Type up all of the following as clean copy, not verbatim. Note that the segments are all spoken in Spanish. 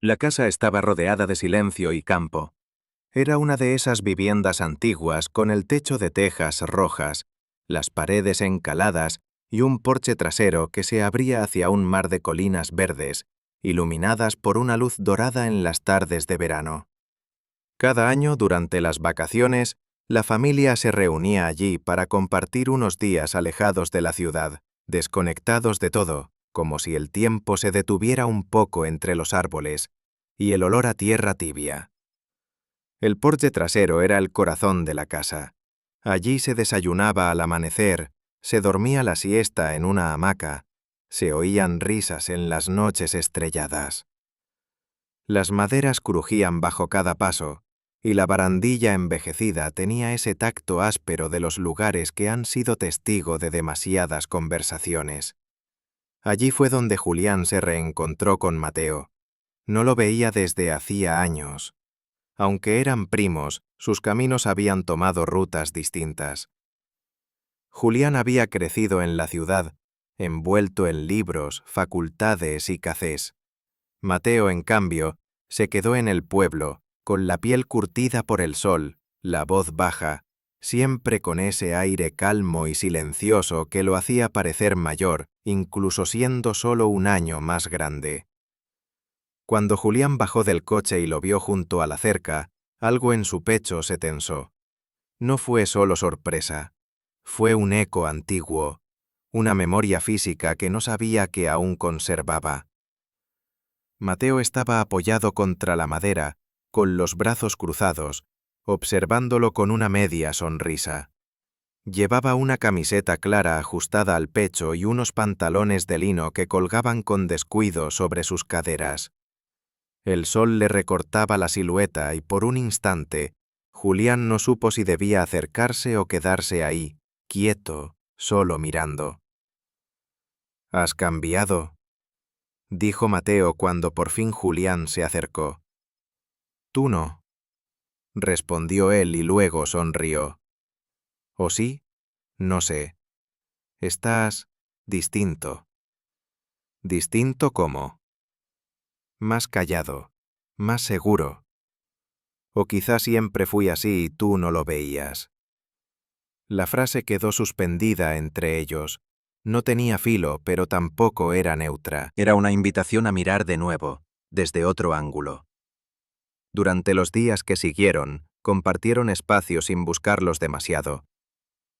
La casa estaba rodeada de silencio y campo. Era una de esas viviendas antiguas con el techo de tejas rojas, las paredes encaladas y un porche trasero que se abría hacia un mar de colinas verdes, iluminadas por una luz dorada en las tardes de verano. Cada año, durante las vacaciones, la familia se reunía allí para compartir unos días alejados de la ciudad, desconectados de todo, como si el tiempo se detuviera un poco entre los árboles, y el olor a tierra tibia. El porche trasero era el corazón de la casa. Allí se desayunaba al amanecer, se dormía la siesta en una hamaca, se oían risas en las noches estrelladas. Las maderas crujían bajo cada paso, y la barandilla envejecida tenía ese tacto áspero de los lugares que han sido testigo de demasiadas conversaciones. Allí fue donde Julián se reencontró con Mateo. No lo veía desde hacía años. Aunque eran primos, sus caminos habían tomado rutas distintas. Julián había crecido en la ciudad, envuelto en libros, facultades y cafés. Mateo, en cambio, se quedó en el pueblo, con la piel curtida por el sol, la voz baja, siempre con ese aire calmo y silencioso que lo hacía parecer mayor, incluso siendo solo un año más grande. Cuando Julián bajó del coche y lo vio junto a la cerca, algo en su pecho se tensó. No fue solo sorpresa, fue un eco antiguo, una memoria física que no sabía que aún conservaba. Mateo estaba apoyado contra la madera, con los brazos cruzados, observándolo con una media sonrisa. Llevaba una camiseta clara ajustada al pecho y unos pantalones de lino que colgaban con descuido sobre sus caderas. El sol le recortaba la silueta y por un instante, Julián no supo si debía acercarse o quedarse ahí, quieto, solo mirando. «¿Has cambiado?», dijo Mateo cuando por fin Julián se acercó. «Tú no», respondió él y luego sonrió. «¿O sí? No sé. Estás distinto». «¿Distinto cómo?». «Más callado, más seguro. O quizá siempre fui así y tú no lo veías». La frase quedó suspendida entre ellos. No tenía filo, pero tampoco era neutra. Era una invitación a mirar de nuevo, desde otro ángulo. Durante los días que siguieron, compartieron espacio sin buscarlos demasiado.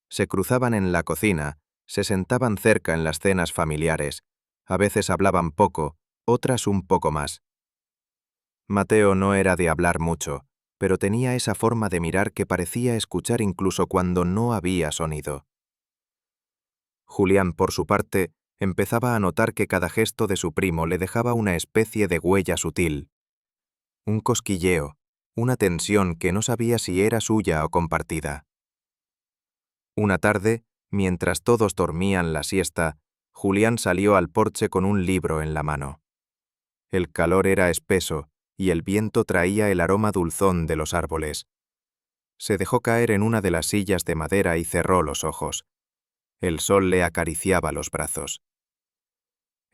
Se cruzaban en la cocina, se sentaban cerca en las cenas familiares, a veces hablaban poco, otras un poco más. Mateo no era de hablar mucho, pero tenía esa forma de mirar que parecía escuchar incluso cuando no había sonido. Julián, por su parte, empezaba a notar que cada gesto de su primo le dejaba una especie de huella sutil. Un cosquilleo, una tensión que no sabía si era suya o compartida. Una tarde, mientras todos dormían la siesta, Julián salió al porche con un libro en la mano. El calor era espeso y el viento traía el aroma dulzón de los árboles. Se dejó caer en una de las sillas de madera y cerró los ojos. El sol le acariciaba los brazos.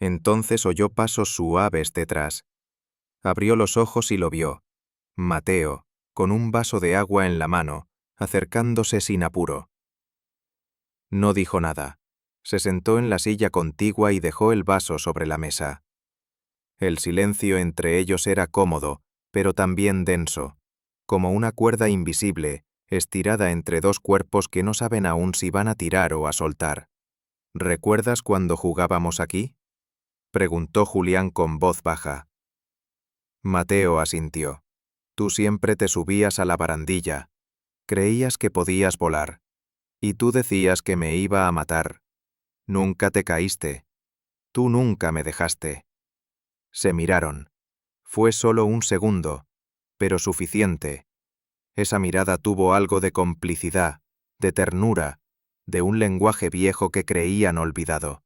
Entonces oyó pasos suaves detrás. Abrió los ojos y lo vio. Mateo, con un vaso de agua en la mano, acercándose sin apuro. No dijo nada. Se sentó en la silla contigua y dejó el vaso sobre la mesa. El silencio entre ellos era cómodo, pero también denso, como una cuerda invisible, estirada entre dos cuerpos que no saben aún si van a tirar o a soltar. «¿Recuerdas cuando jugábamos aquí?», preguntó Julián con voz baja. Mateo asintió. «Tú siempre te subías a la barandilla. Creías que podías volar. Y tú decías que me iba a matar. Nunca te caíste. Tú nunca me dejaste». Se miraron. Fue solo un segundo, pero suficiente. Esa mirada tuvo algo de complicidad, de ternura, de un lenguaje viejo que creían olvidado.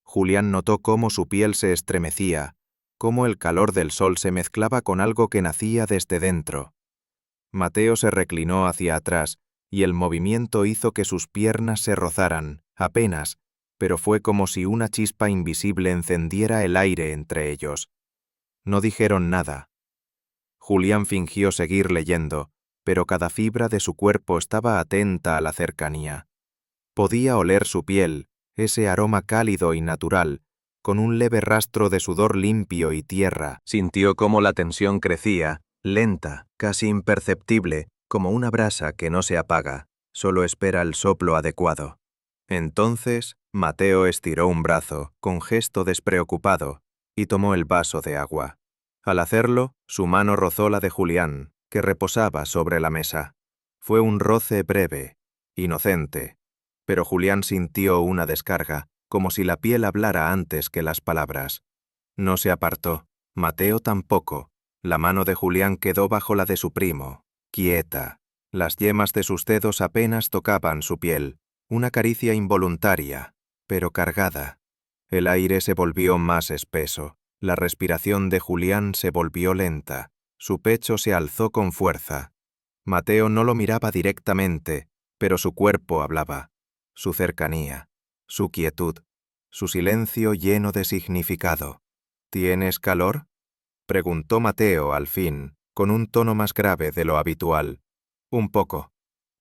Julián notó cómo su piel se estremecía, cómo el calor del sol se mezclaba con algo que nacía desde dentro. Mateo se reclinó hacia atrás, y el movimiento hizo que sus piernas se rozaran, apenas, pero fue como si una chispa invisible encendiera el aire entre ellos. No dijeron nada. Julián fingió seguir leyendo, pero cada fibra de su cuerpo estaba atenta a la cercanía. Podía oler su piel, ese aroma cálido y natural, con un leve rastro de sudor limpio y tierra. Sintió cómo la tensión crecía, lenta, casi imperceptible, como una brasa que no se apaga, solo espera el soplo adecuado. Entonces, Mateo estiró un brazo, con gesto despreocupado, y tomó el vaso de agua. Al hacerlo, su mano rozó la de Julián, que reposaba sobre la mesa. Fue un roce breve, inocente, pero Julián sintió una descarga, como si la piel hablara antes que las palabras. No se apartó, Mateo tampoco. La mano de Julián quedó bajo la de su primo, quieta. Las yemas de sus dedos apenas tocaban su piel, una caricia involuntaria, pero cargada. El aire se volvió más espeso, la respiración de Julián se volvió lenta, su pecho se alzó con fuerza. Mateo no lo miraba directamente, pero su cuerpo hablaba. Su cercanía, su quietud, su silencio lleno de significado. ¿Tienes calor?, preguntó Mateo al fin, con un tono más grave de lo habitual. Un poco.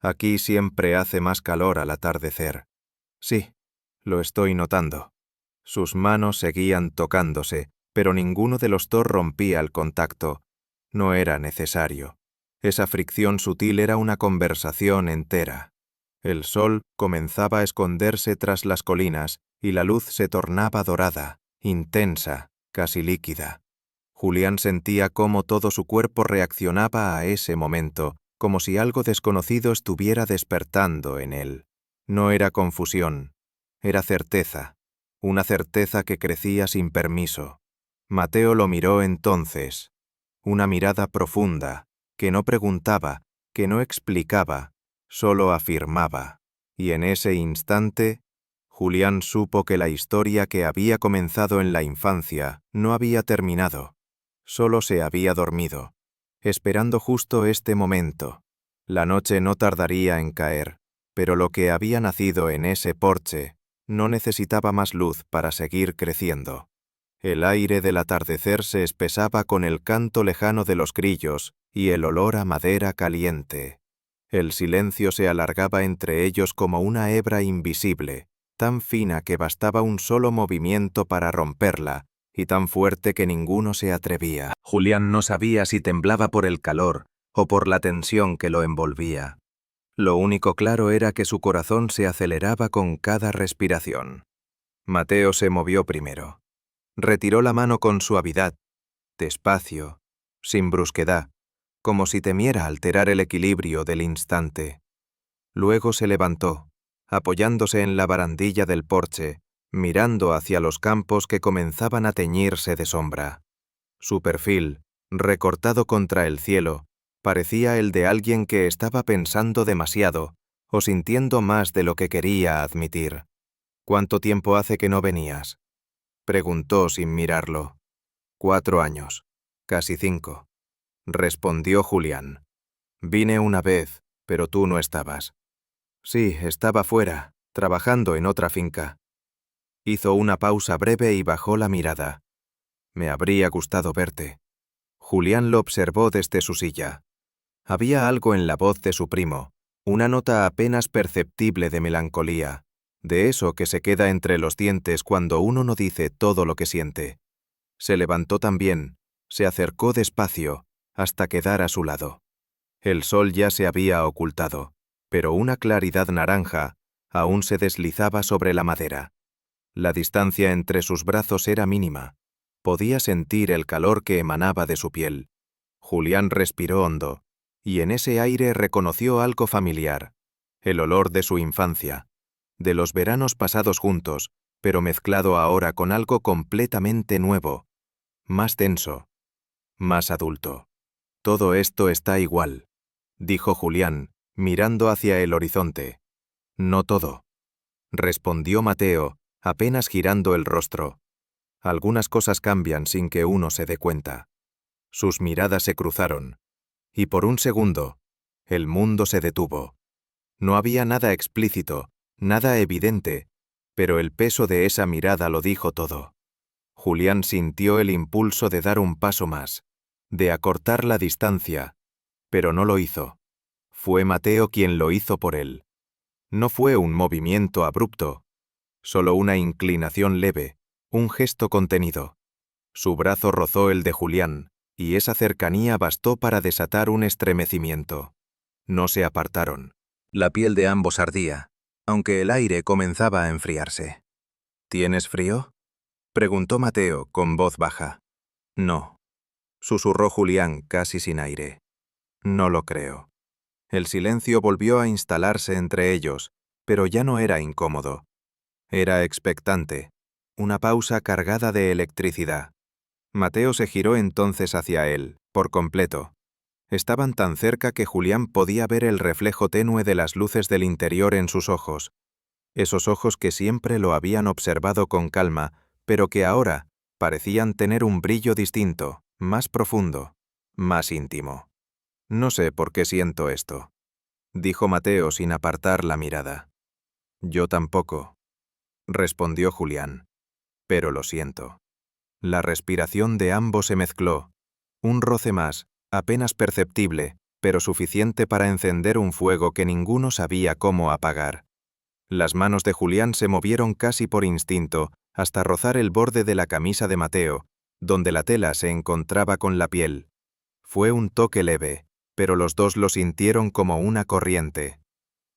Aquí siempre hace más calor al atardecer. Sí, lo estoy notando. Sus manos seguían tocándose, pero ninguno de los dos rompía el contacto. No era necesario. Esa fricción sutil era una conversación entera. El sol comenzaba a esconderse tras las colinas y la luz se tornaba dorada, intensa, casi líquida. Julián sentía cómo todo su cuerpo reaccionaba a ese momento, como si algo desconocido estuviera despertando en él. No era confusión, era certeza, una certeza que crecía sin permiso. Mateo lo miró entonces, una mirada profunda, que no preguntaba, que no explicaba, solo afirmaba. Y en ese instante, Julián supo que la historia que había comenzado en la infancia no había terminado, solo se había dormido, esperando justo este momento. La noche no tardaría en caer, pero lo que había nacido en ese porche no necesitaba más luz para seguir creciendo. El aire del atardecer se espesaba con el canto lejano de los grillos y el olor a madera caliente. El silencio se alargaba entre ellos como una hebra invisible, tan fina que bastaba un solo movimiento para romperla, y tan fuerte que ninguno se atrevía. Julián no sabía si temblaba por el calor o por la tensión que lo envolvía. Lo único claro era que su corazón se aceleraba con cada respiración. Mateo se movió primero. Retiró la mano con suavidad, despacio, sin brusquedad, como si temiera alterar el equilibrio del instante. Luego se levantó, apoyándose en la barandilla del porche, mirando hacia los campos que comenzaban a teñirse de sombra. Su perfil, recortado contra el cielo, parecía el de alguien que estaba pensando demasiado o sintiendo más de lo que quería admitir. ¿Cuánto tiempo hace que no venías?, preguntó sin mirarlo. 4 años, casi 5, respondió Julián. Vine una vez, pero tú no estabas. Sí, estaba fuera, trabajando en otra finca. Hizo una pausa breve y bajó la mirada. Me habría gustado verte. Julián lo observó desde su silla. Había algo en la voz de su primo, una nota apenas perceptible de melancolía, de eso que se queda entre los dientes cuando uno no dice todo lo que siente. Se levantó también, se acercó despacio, hasta quedar a su lado. El sol ya se había ocultado, pero una claridad naranja aún se deslizaba sobre la madera. La distancia entre sus brazos era mínima. Podía sentir el calor que emanaba de su piel. Julián respiró hondo, y en ese aire reconoció algo familiar, el olor de su infancia, de los veranos pasados juntos, pero mezclado ahora con algo completamente nuevo, más denso, más adulto. Todo esto está igual, dijo Julián, mirando hacia el horizonte. No todo, respondió Mateo, apenas girando el rostro. Algunas cosas cambian sin que uno se dé cuenta. Sus miradas se cruzaron, y por un segundo, el mundo se detuvo. No había nada explícito, nada evidente, pero el peso de esa mirada lo dijo todo. Julián sintió el impulso de dar un paso más, de acortar la distancia, pero no lo hizo. Fue Mateo quien lo hizo por él. No fue un movimiento abrupto, solo una inclinación leve, un gesto contenido. Su brazo rozó el de Julián, y esa cercanía bastó para desatar un estremecimiento. No se apartaron. La piel de ambos ardía, aunque el aire comenzaba a enfriarse. ¿Tienes frío?, preguntó Mateo con voz baja. No, susurró Julián casi sin aire. No lo creo. El silencio volvió a instalarse entre ellos, pero ya no era incómodo. Era expectante, una pausa cargada de electricidad. Mateo se giró entonces hacia él, por completo. Estaban tan cerca que Julián podía ver el reflejo tenue de las luces del interior en sus ojos, esos ojos que siempre lo habían observado con calma, pero que ahora parecían tener un brillo distinto, más profundo, más íntimo. No sé por qué siento esto, dijo Mateo sin apartar la mirada. Yo tampoco, respondió Julián, pero lo siento. La respiración de ambos se mezcló, un roce más, apenas perceptible, pero suficiente para encender un fuego que ninguno sabía cómo apagar. Las manos de Julián se movieron casi por instinto hasta rozar el borde de la camisa de Mateo, donde la tela se encontraba con la piel. Fue un toque leve, pero los dos lo sintieron como una corriente.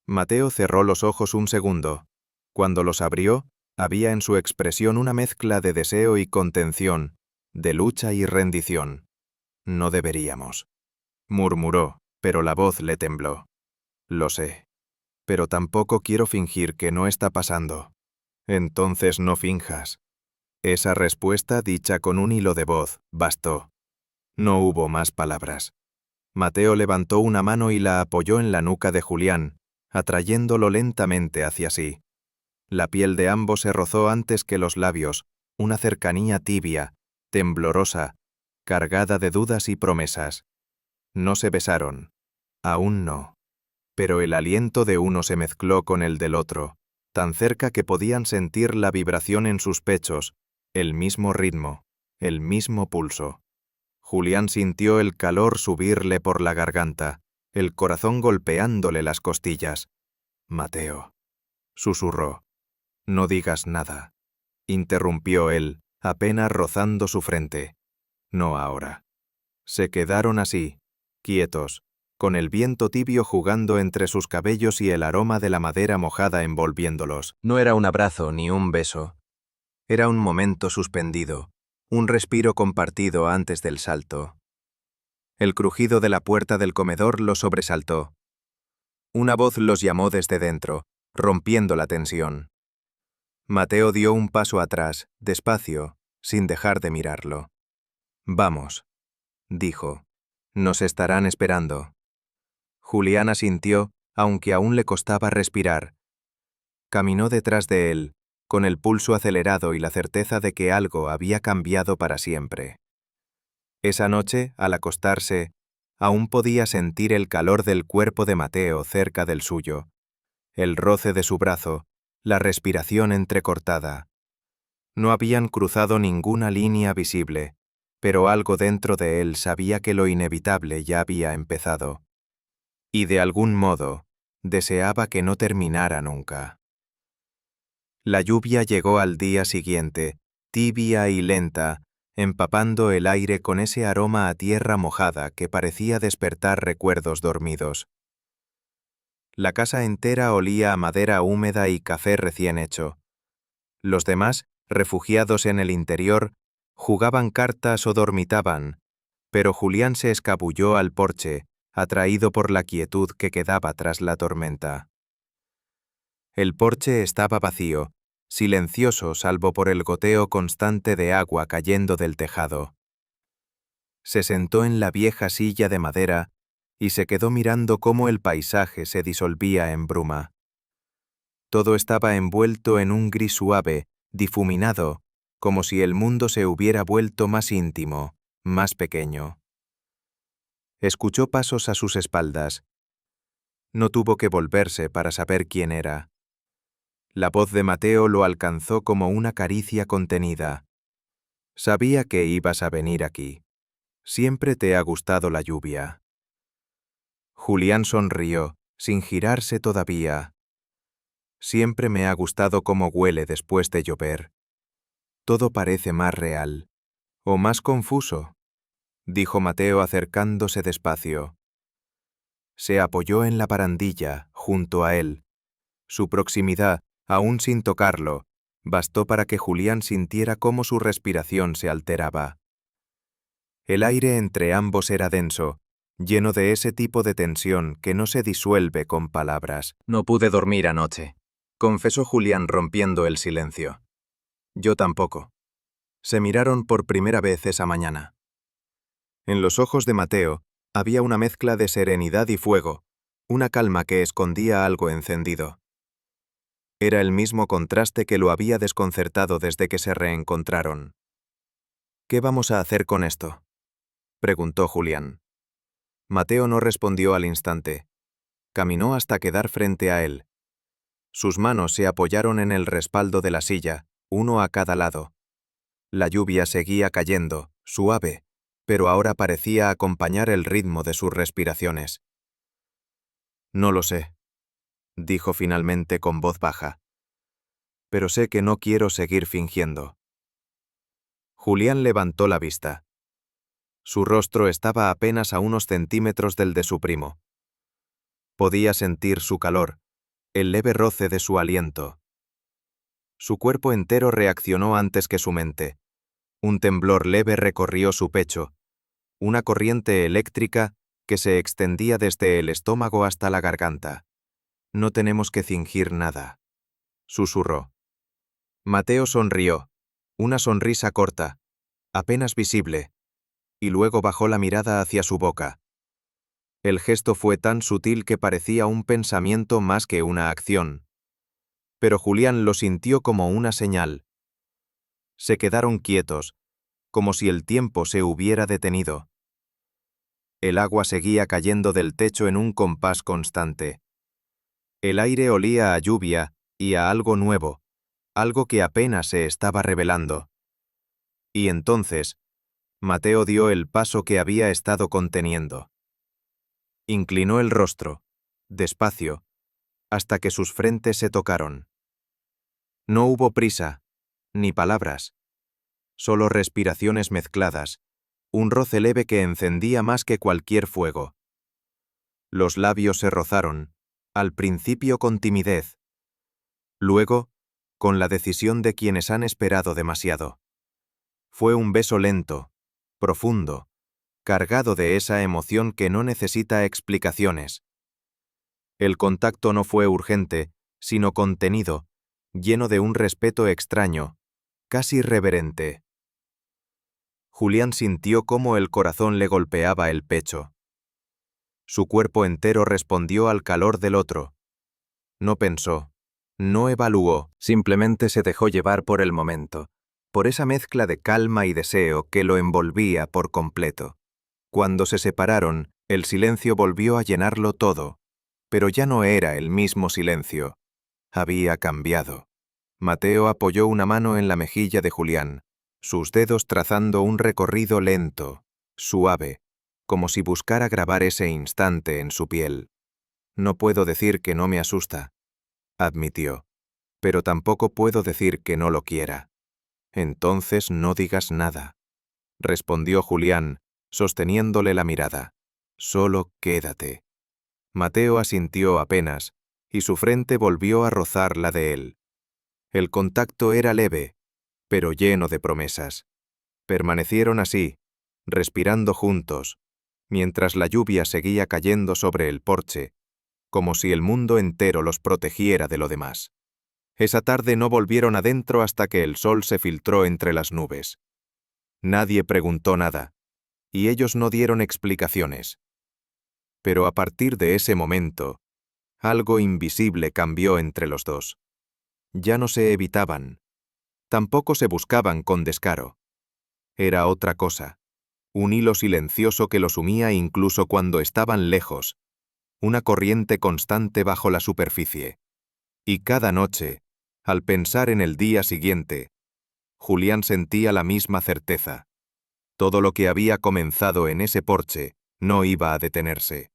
Mateo cerró los ojos un segundo. Cuando los abrió, había en su expresión una mezcla de deseo y contención, de lucha y rendición. No deberíamos, murmuró, pero la voz le tembló. Lo sé. Pero tampoco quiero fingir que no está pasando. Entonces no finjas. Esa respuesta, dicha con un hilo de voz, bastó. No hubo más palabras. Mateo levantó una mano y la apoyó en la nuca de Julián, atrayéndolo lentamente hacia sí. La piel de ambos se rozó antes que los labios, una cercanía tibia, temblorosa, cargada de dudas y promesas. No se besaron. Aún no. Pero el aliento de uno se mezcló con el del otro, tan cerca que podían sentir la vibración en sus pechos, el mismo ritmo, el mismo pulso. Julián sintió el calor subirle por la garganta, el corazón golpeándole las costillas. Mateo, susurró. No digas nada, interrumpió él, apenas rozando su frente. No ahora. Se quedaron así, quietos, con el viento tibio jugando entre sus cabellos y el aroma de la madera mojada envolviéndolos. No era un abrazo ni un beso. Era un momento suspendido, un respiro compartido antes del salto. El crujido de la puerta del comedor los sobresaltó. Una voz los llamó desde dentro, rompiendo la tensión. Mateo dio un paso atrás, despacio, sin dejar de mirarlo. Vamos, dijo. Nos estarán esperando. Julián asintió, aunque aún le costaba respirar. Caminó detrás de él, con el pulso acelerado y la certeza de que algo había cambiado para siempre. Esa noche, al acostarse, aún podía sentir el calor del cuerpo de Mateo cerca del suyo, el roce de su brazo, la respiración entrecortada. No habían cruzado ninguna línea visible, pero algo dentro de él sabía que lo inevitable ya había empezado. Y de algún modo, deseaba que no terminara nunca. La lluvia llegó al día siguiente, tibia y lenta, empapando el aire con ese aroma a tierra mojada que parecía despertar recuerdos dormidos. La casa entera olía a madera húmeda y café recién hecho. Los demás, refugiados en el interior, jugaban cartas o dormitaban, pero Julián se escabulló al porche, atraído por la quietud que quedaba tras la tormenta. El porche estaba vacío, silencioso salvo por el goteo constante de agua cayendo del tejado. Se sentó en la vieja silla de madera y se quedó mirando cómo el paisaje se disolvía en bruma. Todo estaba envuelto en un gris suave, difuminado, como si el mundo se hubiera vuelto más íntimo, más pequeño. Escuchó pasos a sus espaldas. No tuvo que volverse para saber quién era. La voz de Mateo lo alcanzó como una caricia contenida. Sabía que ibas a venir aquí. Siempre te ha gustado la lluvia. Julián sonrió, sin girarse todavía. Siempre me ha gustado cómo huele después de llover. Todo parece más real. O más confuso, dijo Mateo acercándose despacio. Se apoyó en la barandilla, junto a él. Su proximidad, aún sin tocarlo, bastó para que Julián sintiera cómo su respiración se alteraba. El aire entre ambos era denso, lleno de ese tipo de tensión que no se disuelve con palabras. No pude dormir anoche, confesó Julián rompiendo el silencio. Yo tampoco. Se miraron por primera vez esa mañana. En los ojos de Mateo había una mezcla de serenidad y fuego, una calma que escondía algo encendido. Era el mismo contraste que lo había desconcertado desde que se reencontraron. ¿Qué vamos a hacer con esto?, preguntó Julián. Mateo no respondió al instante. Caminó hasta quedar frente a él. Sus manos se apoyaron en el respaldo de la silla, uno a cada lado. La lluvia seguía cayendo, suave, pero ahora parecía acompañar el ritmo de sus respiraciones. No lo sé, dijo finalmente con voz baja. Pero sé que no quiero seguir fingiendo. Julián levantó la vista. Su rostro estaba apenas a unos centímetros del de su primo. Podía sentir su calor, el leve roce de su aliento. Su cuerpo entero reaccionó antes que su mente. Un temblor leve recorrió su pecho, una corriente eléctrica que se extendía desde el estómago hasta la garganta. No tenemos que fingir nada, susurró. Mateo sonrió, una sonrisa corta, apenas visible, y luego bajó la mirada hacia su boca. El gesto fue tan sutil que parecía un pensamiento más que una acción. Pero Julián lo sintió como una señal. Se quedaron quietos, como si el tiempo se hubiera detenido. El agua seguía cayendo del techo en un compás constante. El aire olía a lluvia y a algo nuevo, algo que apenas se estaba revelando. Y entonces, Mateo dio el paso que había estado conteniendo. Inclinó el rostro, despacio, hasta que sus frentes se tocaron. No hubo prisa, ni palabras, solo respiraciones mezcladas, un roce leve que encendía más que cualquier fuego. Los labios se rozaron, al principio con timidez, luego, con la decisión de quienes han esperado demasiado. Fue un beso lento, profundo, cargado de esa emoción que no necesita explicaciones. El contacto no fue urgente, sino contenido, lleno de un respeto extraño, casi reverente. Julián sintió cómo el corazón le golpeaba el pecho. Su cuerpo entero respondió al calor del otro. No pensó, no evaluó, simplemente se dejó llevar por el momento, por esa mezcla de calma y deseo que lo envolvía por completo. Cuando se separaron, el silencio volvió a llenarlo todo, pero ya no era el mismo silencio. Había cambiado. Mateo apoyó una mano en la mejilla de Julián, sus dedos trazando un recorrido lento, suave, como si buscara grabar ese instante en su piel. No puedo decir que no me asusta, admitió, pero tampoco puedo decir que no lo quiera. Entonces no digas nada, respondió Julián, sosteniéndole la mirada. Solo quédate. Mateo asintió apenas, y su frente volvió a rozar la de él. El contacto era leve, pero lleno de promesas. Permanecieron así, respirando juntos, mientras la lluvia seguía cayendo sobre el porche, como si el mundo entero los protegiera de lo demás. Esa tarde no volvieron adentro hasta que el sol se filtró entre las nubes. Nadie preguntó nada, y ellos no dieron explicaciones. Pero a partir de ese momento, algo invisible cambió entre los dos. Ya no se evitaban. Tampoco se buscaban con descaro. Era otra cosa, un hilo silencioso que los unía incluso cuando estaban lejos, una corriente constante bajo la superficie. Y cada noche, al pensar en el día siguiente, Julián sentía la misma certeza. Todo lo que había comenzado en ese porche no iba a detenerse,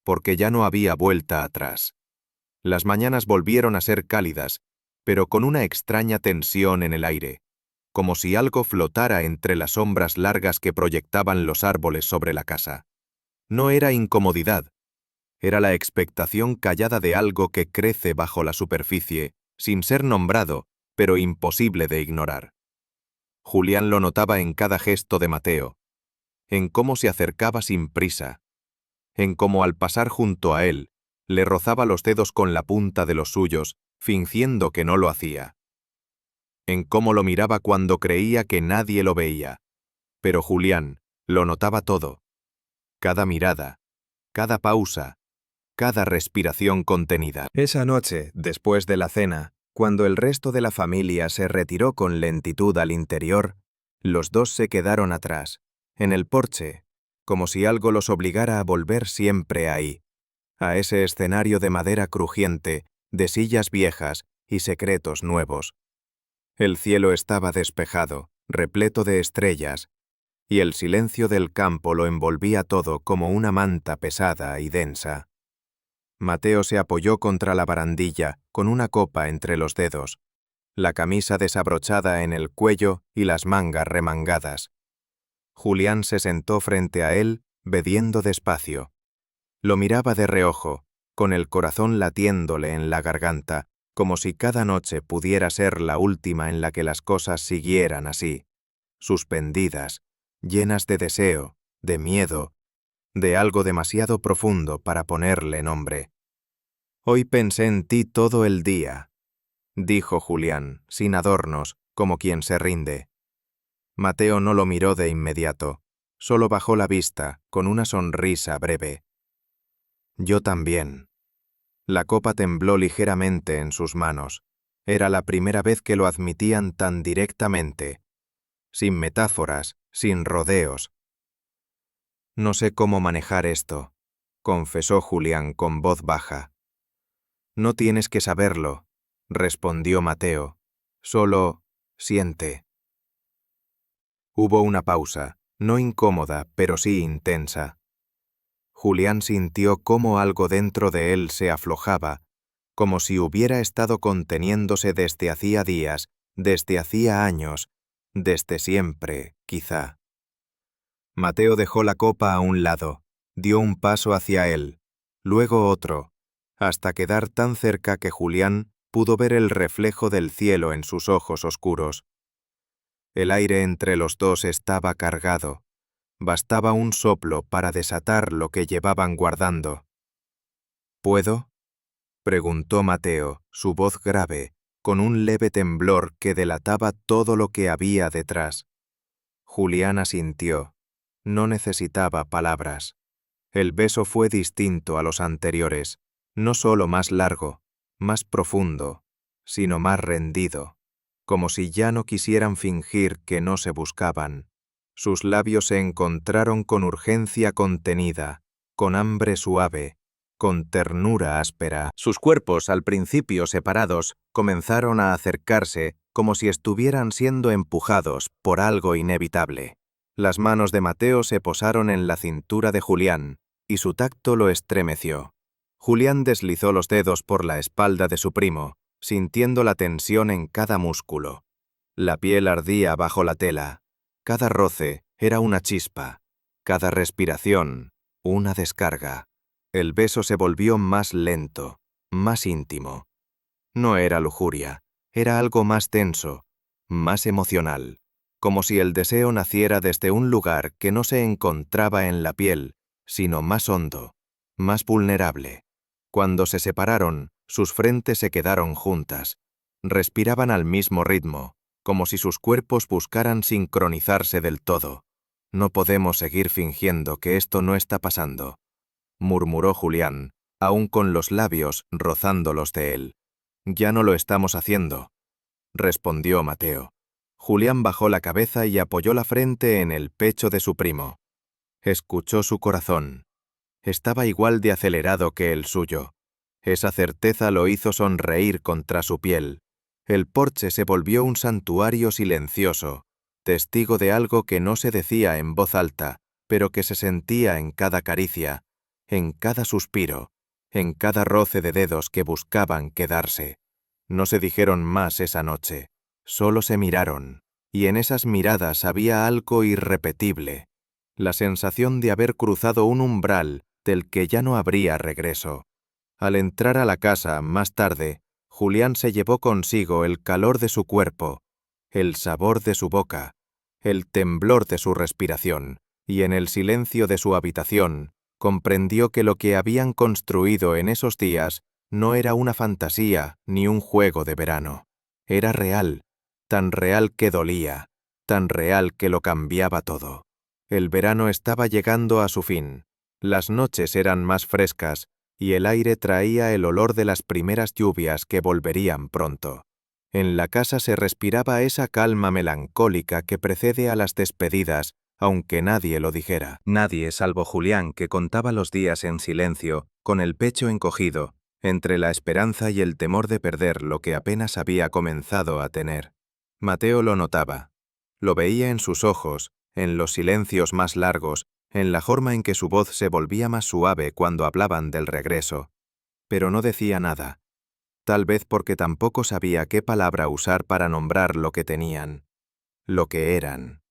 porque ya no había vuelta atrás. Las mañanas volvieron a ser cálidas, pero con una extraña tensión en el aire, como si algo flotara entre las sombras largas que proyectaban los árboles sobre la casa. No era incomodidad, era la expectación callada de algo que crece bajo la superficie, sin ser nombrado, pero imposible de ignorar. Julián lo notaba en cada gesto de Mateo, en cómo se acercaba sin prisa, en cómo al pasar junto a él, le rozaba los dedos con la punta de los suyos, fingiendo que no lo hacía. En cómo lo miraba cuando creía que nadie lo veía. Pero Julián lo notaba todo. Cada mirada, cada pausa, cada respiración contenida. Esa noche, después de la cena, cuando el resto de la familia se retiró con lentitud al interior, los dos se quedaron atrás, en el porche, como si algo los obligara a volver siempre ahí, a ese escenario de madera crujiente, de sillas viejas y secretos nuevos. El cielo estaba despejado, repleto de estrellas, y el silencio del campo lo envolvía todo como una manta pesada y densa. Mateo se apoyó contra la barandilla, con una copa entre los dedos, la camisa desabrochada en el cuello y las mangas remangadas. Julián se sentó frente a él, bebiendo despacio. Lo miraba de reojo, con el corazón latiéndole en la garganta, como si cada noche pudiera ser la última en la que las cosas siguieran así, suspendidas, llenas de deseo, de miedo, de algo demasiado profundo para ponerle nombre. «Hoy pensé en ti todo el día», dijo Julián, sin adornos, como quien se rinde. Mateo no lo miró de inmediato, solo bajó la vista, con una sonrisa breve. «Yo también». La copa tembló ligeramente en sus manos. Era la primera vez que lo admitían tan directamente, sin metáforas, sin rodeos. «No sé cómo manejar esto», confesó Julián con voz baja. «No tienes que saberlo», respondió Mateo. «Solo siente». Hubo una pausa, no incómoda, pero sí intensa. Julián sintió cómo algo dentro de él se aflojaba, como si hubiera estado conteniéndose desde hacía días, desde hacía años, desde siempre, quizá. Mateo dejó la copa a un lado, dio un paso hacia él, luego otro, hasta quedar tan cerca que Julián pudo ver el reflejo del cielo en sus ojos oscuros. El aire entre los dos estaba cargado. Bastaba un soplo para desatar lo que llevaban guardando. «¿Puedo?», preguntó Mateo, su voz grave, con un leve temblor que delataba todo lo que había detrás. Julián asintió. No necesitaba palabras. El beso fue distinto a los anteriores, no solo más largo, más profundo, sino más rendido, como si ya no quisieran fingir que no se buscaban. Sus labios se encontraron con urgencia contenida, con hambre suave, con ternura áspera. Sus cuerpos, al principio separados, comenzaron a acercarse como si estuvieran siendo empujados por algo inevitable. Las manos de Mateo se posaron en la cintura de Julián, y su tacto lo estremeció. Julián deslizó los dedos por la espalda de su primo, sintiendo la tensión en cada músculo. La piel ardía bajo la tela. Cada roce era una chispa, cada respiración una descarga. El beso se volvió más lento, más íntimo. No era lujuria, era algo más tenso, más emocional, como si el deseo naciera desde un lugar que no se encontraba en la piel, sino más hondo, más vulnerable. Cuando se separaron, sus frentes se quedaron juntas. Respiraban al mismo ritmo, como si sus cuerpos buscaran sincronizarse del todo. «No podemos seguir fingiendo que esto no está pasando», murmuró Julián, aún con los labios rozando los de él. «Ya no lo estamos haciendo», respondió Mateo. Julián bajó la cabeza y apoyó la frente en el pecho de su primo. Escuchó su corazón. Estaba igual de acelerado que el suyo. Esa certeza lo hizo sonreír contra su piel. El porche se volvió un santuario silencioso, testigo de algo que no se decía en voz alta, pero que se sentía en cada caricia, en cada suspiro, en cada roce de dedos que buscaban quedarse. No se dijeron más esa noche, solo se miraron, y en esas miradas había algo irrepetible, la sensación de haber cruzado un umbral del que ya no habría regreso. Al entrar a la casa, más tarde, Julián se llevó consigo el calor de su cuerpo, el sabor de su boca, el temblor de su respiración, y en el silencio de su habitación, comprendió que lo que habían construido en esos días no era una fantasía ni un juego de verano. Era real, tan real que dolía, tan real que lo cambiaba todo. El verano estaba llegando a su fin, las noches eran más frescas, y el aire traía el olor de las primeras lluvias que volverían pronto. En la casa se respiraba esa calma melancólica que precede a las despedidas, aunque nadie lo dijera. Nadie salvo Julián, que contaba los días en silencio, con el pecho encogido, entre la esperanza y el temor de perder lo que apenas había comenzado a tener. Mateo lo notaba. Lo veía en sus ojos, en los silencios más largos, en la forma en que su voz se volvía más suave cuando hablaban del regreso. Pero no decía nada. Tal vez porque tampoco sabía qué palabra usar para nombrar lo que tenían, lo que eran.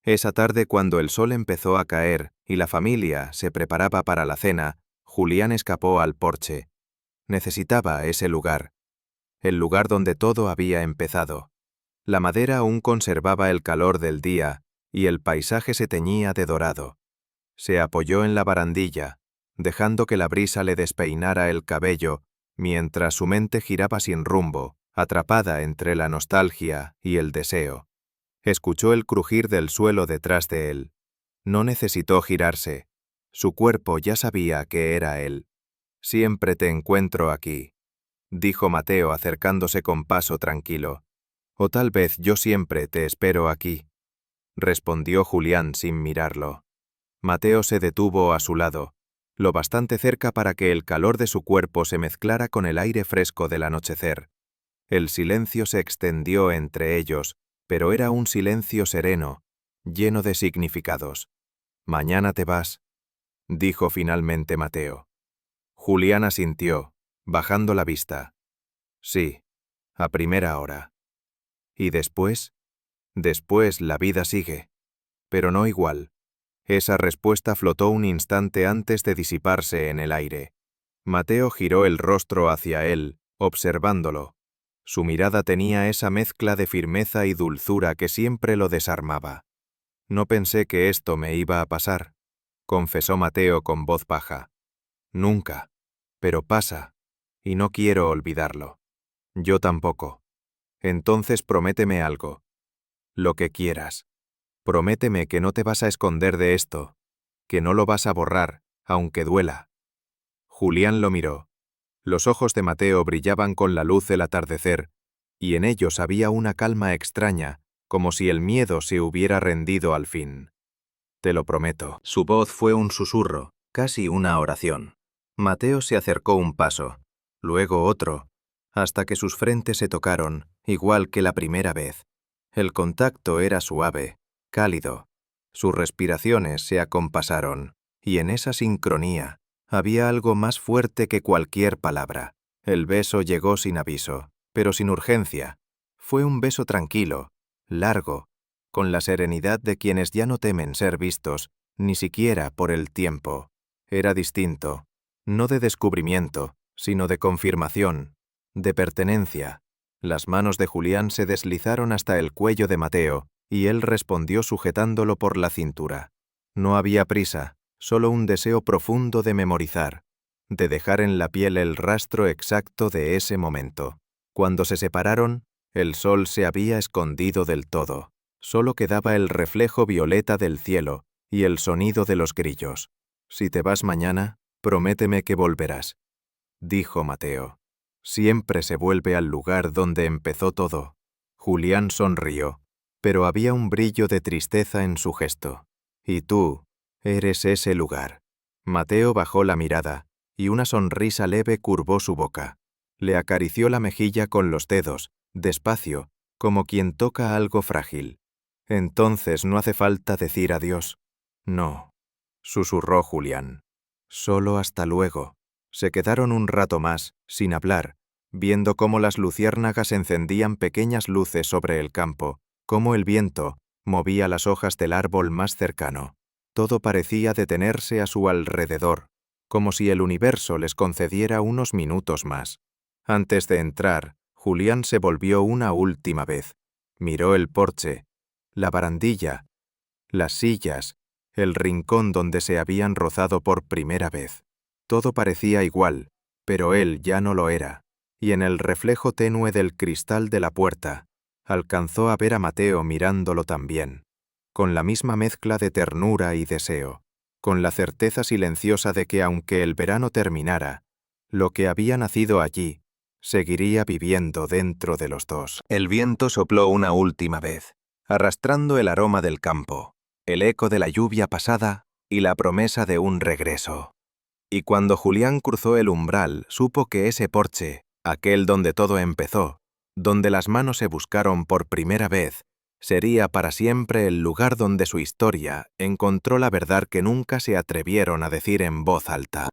Esa tarde, cuando el sol empezó a caer y la familia se preparaba para la cena, Julián escapó al porche. Necesitaba ese lugar, el lugar donde todo había empezado. La madera aún conservaba el calor del día y el paisaje se teñía de dorado. Se apoyó en la barandilla, dejando que la brisa le despeinara el cabello, mientras su mente giraba sin rumbo, atrapada entre la nostalgia y el deseo. Escuchó el crujir del suelo detrás de él. No necesitó girarse. Su cuerpo ya sabía que era él. «Siempre te encuentro aquí», dijo Mateo acercándose con paso tranquilo. «O tal vez yo siempre te espero aquí», respondió Julián sin mirarlo. Mateo se detuvo a su lado, lo bastante cerca para que el calor de su cuerpo se mezclara con el aire fresco del anochecer. El silencio se extendió entre ellos, pero era un silencio sereno, lleno de significados. «Mañana te vas», dijo finalmente Mateo. Julián asintió, bajando la vista. «Sí, a primera hora». «¿Y después?» «Después la vida sigue, pero no igual». Esa respuesta flotó un instante antes de disiparse en el aire. Mateo giró el rostro hacia él, observándolo. Su mirada tenía esa mezcla de firmeza y dulzura que siempre lo desarmaba. «No pensé que esto me iba a pasar», confesó Mateo con voz baja. «Nunca. Pero pasa, y no quiero olvidarlo». «Yo tampoco». «Entonces prométeme algo. Lo que quieras. Prométeme que no te vas a esconder de esto, que no lo vas a borrar, aunque duela». Julián lo miró. Los ojos de Mateo brillaban con la luz del atardecer, y en ellos había una calma extraña, como si el miedo se hubiera rendido al fin. «Te lo prometo». Su voz fue un susurro, casi una oración. Mateo se acercó un paso, luego otro, hasta que sus frentes se tocaron, igual que la primera vez. El contacto era suave, cálido. Sus respiraciones se acompasaron, y en esa sincronía había algo más fuerte que cualquier palabra. El beso llegó sin aviso, pero sin urgencia. Fue un beso tranquilo, largo, con la serenidad de quienes ya no temen ser vistos, ni siquiera por el tiempo. Era distinto, no de descubrimiento, sino de confirmación, de pertenencia. Las manos de Julián se deslizaron hasta el cuello de Mateo, y él respondió sujetándolo por la cintura. No había prisa, solo un deseo profundo de memorizar, de dejar en la piel el rastro exacto de ese momento. Cuando se separaron, el sol se había escondido del todo. Solo quedaba el reflejo violeta del cielo y el sonido de los grillos. «Si te vas mañana, prométeme que volverás», dijo Mateo. «Siempre se vuelve al lugar donde empezó todo». Julián sonrió, pero había un brillo de tristeza en su gesto. «Y tú eres ese lugar». Mateo bajó la mirada, y una sonrisa leve curvó su boca. Le acarició la mejilla con los dedos, despacio, como quien toca algo frágil. Entonces no hace falta decir adiós. No, susurró Julián. Solo hasta luego. Se quedaron un rato más, sin hablar, viendo cómo las luciérnagas encendían pequeñas luces sobre el campo, cómo el viento movía las hojas del árbol más cercano. Todo parecía detenerse a su alrededor, como si el universo les concediera unos minutos más. Antes de entrar, Julián se volvió una última vez. Miró el porche, la barandilla, las sillas, el rincón donde se habían rozado por primera vez. Todo parecía igual, pero él ya no lo era, y en el reflejo tenue del cristal de la puerta, alcanzó a ver a Mateo mirándolo también, con la misma mezcla de ternura y deseo, con la certeza silenciosa de que aunque el verano terminara, lo que había nacido allí seguiría viviendo dentro de los dos. El viento sopló una última vez, arrastrando el aroma del campo, el eco de la lluvia pasada y la promesa de un regreso. Y cuando Julián cruzó el umbral, supo que ese porche, aquel donde todo empezó, donde las manos se buscaron por primera vez, sería para siempre el lugar donde su historia encontró la verdad que nunca se atrevieron a decir en voz alta.